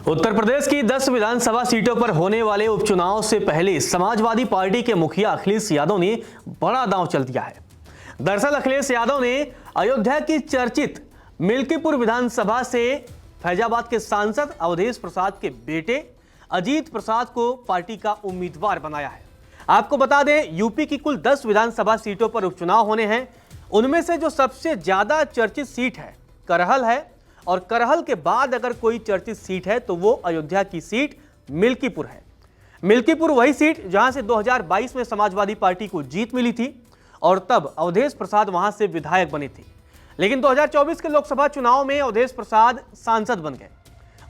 उत्तर प्रदेश की 10 विधानसभा सीटों पर होने वाले उपचुनाव से पहले समाजवादी पार्टी के मुखिया अखिलेश यादव ने बड़ा दांव चल दिया है। दरअसल अखिलेश यादव ने अयोध्या की चर्चित मिल्कीपुर विधानसभा से फैजाबाद के सांसद अवधेश प्रसाद के बेटे अजीत प्रसाद को पार्टी का उम्मीदवार बनाया है। आपको बता दें, यूपी की कुल 10 विधानसभा सीटों पर उपचुनाव होने हैं। उनमें से जो सबसे ज्यादा चर्चित सीट है करहल है, और करहल के बाद अगर कोई चर्चित सीट है तो वो अयोध्या की सीट मिल्कीपुर है। मिल्कीपुर वही सीट जहां से 2022 में समाजवादी पार्टी को जीत मिली थी और तब अवधेश प्रसाद वहां से विधायक बने थे। लेकिन 2024 के लोकसभा चुनाव में अवधेश प्रसाद सांसद बन गए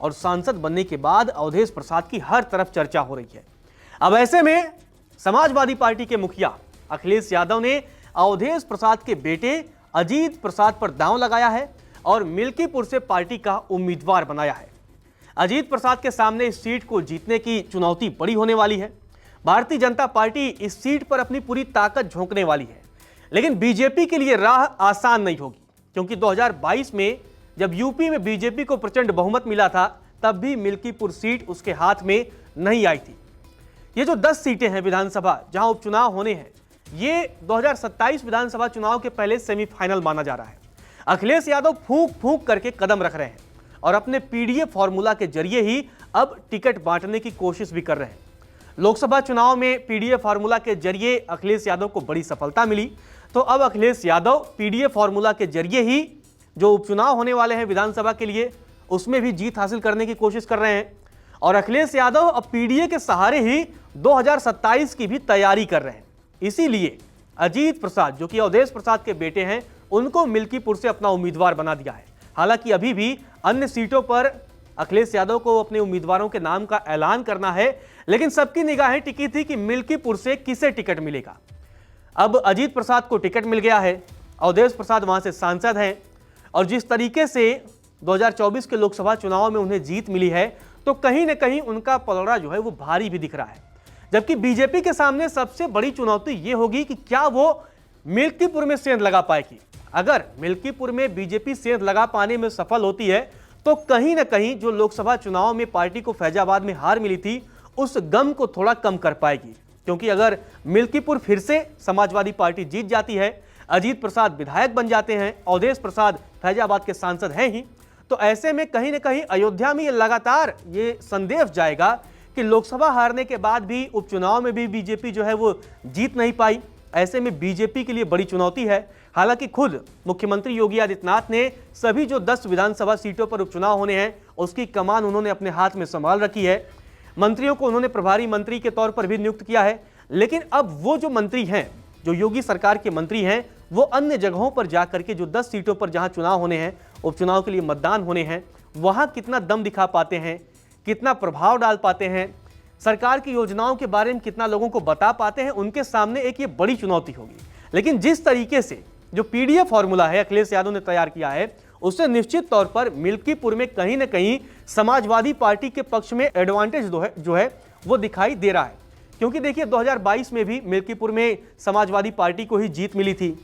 और सांसद बनने के बाद अवधेश प्रसाद की हर तरफ चर्चा हो रही है। अब ऐसे में समाजवादी पार्टी के मुखिया अखिलेश यादव ने अवधेश प्रसाद के बेटे अजीत प्रसाद पर दांव लगाया है और मिल्कीपुर से पार्टी का उम्मीदवार बनाया है। अजीत प्रसाद के सामने इस सीट को जीतने की चुनौती बड़ी होने वाली है। भारतीय जनता पार्टी इस सीट पर अपनी पूरी ताकत झोंकने वाली है, लेकिन बीजेपी के लिए राह आसान नहीं होगी, क्योंकि 2022 में जब यूपी में बीजेपी को प्रचंड बहुमत मिला था तब भी मिल्कीपुर सीट उसके हाथ में नहीं आई थी। ये जो 10 सीटें हैं विधानसभा जहां उपचुनाव होने हैं, ये 2027 विधानसभा चुनाव के पहले सेमीफाइनल माना जा रहा है। अखिलेश यादव फूंक फूंक करके कदम रख रहे हैं और अपने पीडीए फॉर्मूला के जरिए ही अब टिकट बांटने की कोशिश भी कर रहे हैं। लोकसभा चुनाव में पीडीए फॉर्मूला के जरिए अखिलेश यादव को बड़ी सफलता मिली, तो अब अखिलेश यादव पीडीए फॉर्मूला के जरिए ही जो उपचुनाव होने वाले हैं विधानसभा के लिए, उसमें भी जीत हासिल करने की कोशिश कर रहे हैं। और अखिलेश यादव अब पीडीए के सहारे ही 2027 की भी तैयारी कर रहे हैं। इसीलिए अजीत प्रसाद, जो कि अवधेश प्रसाद के बेटे हैं, उनको मिल्कीपुर से अपना उम्मीदवार बना दिया है। हालांकि अभी भी अन्य सीटों पर अखिलेश यादव को अपने उम्मीदवारों के नाम का ऐलान करना है, लेकिन सबकी निगाहें टिकी थी कि मिल्कीपुर से किसे टिकट मिलेगा। अब अजीत प्रसाद को टिकट मिल गया है, अवधेश प्रसाद वहां से सांसद हैं, और जिस तरीके से 2024 के लोकसभा चुनाव में उन्हें जीत मिली है, तो कहीं ना कहीं उनका पलड़ा जो है वो भारी भी दिख रहा है। जबकि बीजेपी के सामने सबसे बड़ी चुनौती ये होगी कि क्या वो मिल्कीपुर में सेंध लगा पाएगी। अगर मिल्कीपुर में बीजेपी सेंध लगा पाने में सफल होती है तो कहीं ना कहीं जो लोकसभा चुनाव में पार्टी को फैजाबाद में हार मिली थी, उस गम को थोड़ा कम कर पाएगी। क्योंकि अगर मिल्कीपुर फिर से समाजवादी पार्टी जीत जाती है, अजीत प्रसाद विधायक बन जाते हैं, अवधेश प्रसाद फैजाबाद के सांसद हैं ही, तो ऐसे में कहीं ना कहीं अयोध्या में लगातार ये संदेश जाएगा कि लोकसभा हारने के बाद भी उपचुनाव में भी बीजेपी जो है वो जीत नहीं पाई। ऐसे में बीजेपी के लिए बड़ी चुनौती है। हालांकि खुद मुख्यमंत्री योगी आदित्यनाथ ने सभी जो 10 विधानसभा सीटों पर उपचुनाव होने हैं उसकी कमान उन्होंने अपने हाथ में संभाल रखी है। मंत्रियों को उन्होंने प्रभारी मंत्री के तौर पर भी नियुक्त किया है। लेकिन अब वो जो मंत्री हैं, जो योगी सरकार के मंत्री हैं, वो अन्य जगहों पर जाकर के जो 10 सीटों पर जहां चुनाव होने हैं, उपचुनाव के लिए मतदान होने हैं, वहां कितना दम दिखा पाते हैं, कितना प्रभाव डाल पाते हैं, सरकार की योजनाओं के बारे में कितना लोगों को बता पाते हैं, उनके सामने एक ये बड़ी चुनौती होगी। लेकिन जिस तरीके से जो पीडीए फॉर्मूला है अखिलेश यादव ने तैयार किया है, उससे निश्चित तौर पर मिल्कीपुर में कहीं ना कहीं समाजवादी पार्टी के पक्ष में एडवांटेज जो है वो दिखाई दे रहा है। क्योंकि देखिए 2022 में भी मिल्कीपुर में समाजवादी पार्टी को ही जीत मिली थी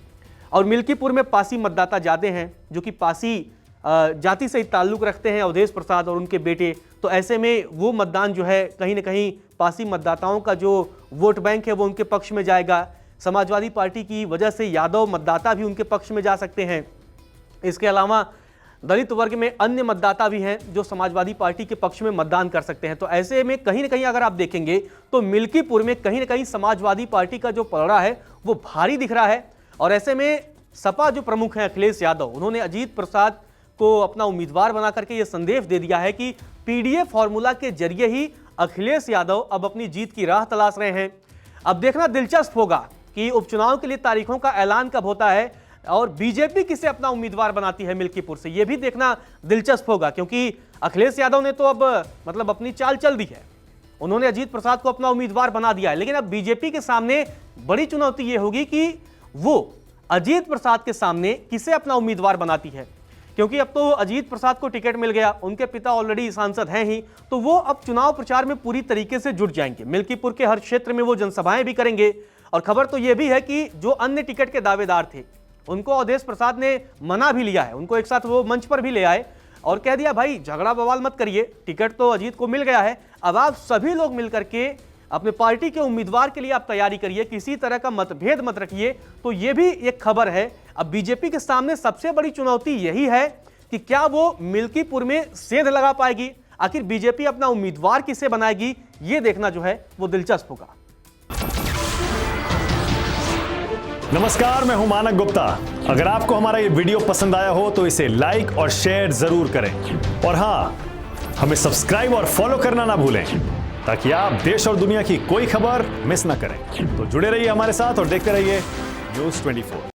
और मिल्कीपुर में पासी मतदाता ज्यादा हैं, जो कि पासी जाति से ताल्लुक रखते हैं अवधेश प्रसाद और उनके बेटे। तो ऐसे में वो मतदान जो है कहीं ना कहीं पासी मतदाताओं का जो वोट बैंक है वो उनके पक्ष में जाएगा। समाजवादी पार्टी की वजह से यादव मतदाता भी उनके पक्ष में जा सकते हैं। इसके अलावा दलित वर्ग में अन्य मतदाता भी हैं जो समाजवादी पार्टी के पक्ष में मतदान कर सकते हैं। तो ऐसे में कहीं ना कहीं अगर आप देखेंगे तो मिल्कीपुर में कहीं ना कहीं समाजवादी पार्टी का जो पलड़ा है वो भारी दिख रहा है। और ऐसे में सपा जो प्रमुख हैं अखिलेश यादव, उन्होंने अजीत प्रसाद को अपना उम्मीदवार बना करके ये संदेश दे दिया है कि पीडीए फॉर्मूला के जरिए ही अखिलेश यादव अब अपनी जीत की राह तलाश रहे हैं। अब देखना दिलचस्प होगा कि उपचुनाव के लिए तारीखों का ऐलान कब होता है और बीजेपी किसे अपना उम्मीदवार बनाती है मिल्कीपुर से, यह भी देखना दिलचस्प होगा। क्योंकि अखिलेश यादव ने तो अब मतलब अपनी चाल चल दी है, उन्होंने अजीत प्रसाद को अपना उम्मीदवार बना दिया है। लेकिन अब बीजेपी के सामने बड़ी चुनौती यह होगी कि वो अजीत प्रसाद के सामने किसे अपना उम्मीदवार बनाती है। क्योंकि अब तो अजीत प्रसाद को टिकट मिल गया, उनके पिता ऑलरेडी सांसद हैं ही, तो वो अब चुनाव प्रचार में पूरी तरीके से जुट जाएंगे। मिल्कीपुर के हर क्षेत्र में वो जनसभाएं भी करेंगे। और खबर तो ये भी है कि जो अन्य टिकट के दावेदार थे उनको अवधेश प्रसाद ने मना भी लिया है, उनको एक साथ वो मंच पर भी ले आए और कह दिया भाई झगड़ा बवाल मत करिए, टिकट तो अजीत को मिल गया है, अब आप सभी लोग मिलकर के अपने पार्टी के उम्मीदवार के लिए आप तैयारी करिए, किसी तरह का मतभेद मत रखिए। तो यह भी एक खबर है। अब बीजेपी के सामने सबसे बड़ी चुनौती यही है कि क्या वो मिल्कीपुर में सेंध लगा पाएगी, आखिर बीजेपी अपना उम्मीदवार किसे बनाएगी, यह देखना जो है वो दिलचस्प होगा। नमस्कार, मैं हूं मानक गुप्ता। अगर आपको हमारा ये वीडियो पसंद आया हो तो इसे लाइक और शेयर जरूर करें, और हां, हमें सब्सक्राइब और फॉलो करना ना भूलें ताकि आप देश और दुनिया की कोई खबर मिस ना करें। तो जुड़े रहिए हमारे साथ और देखते रहिए News 24।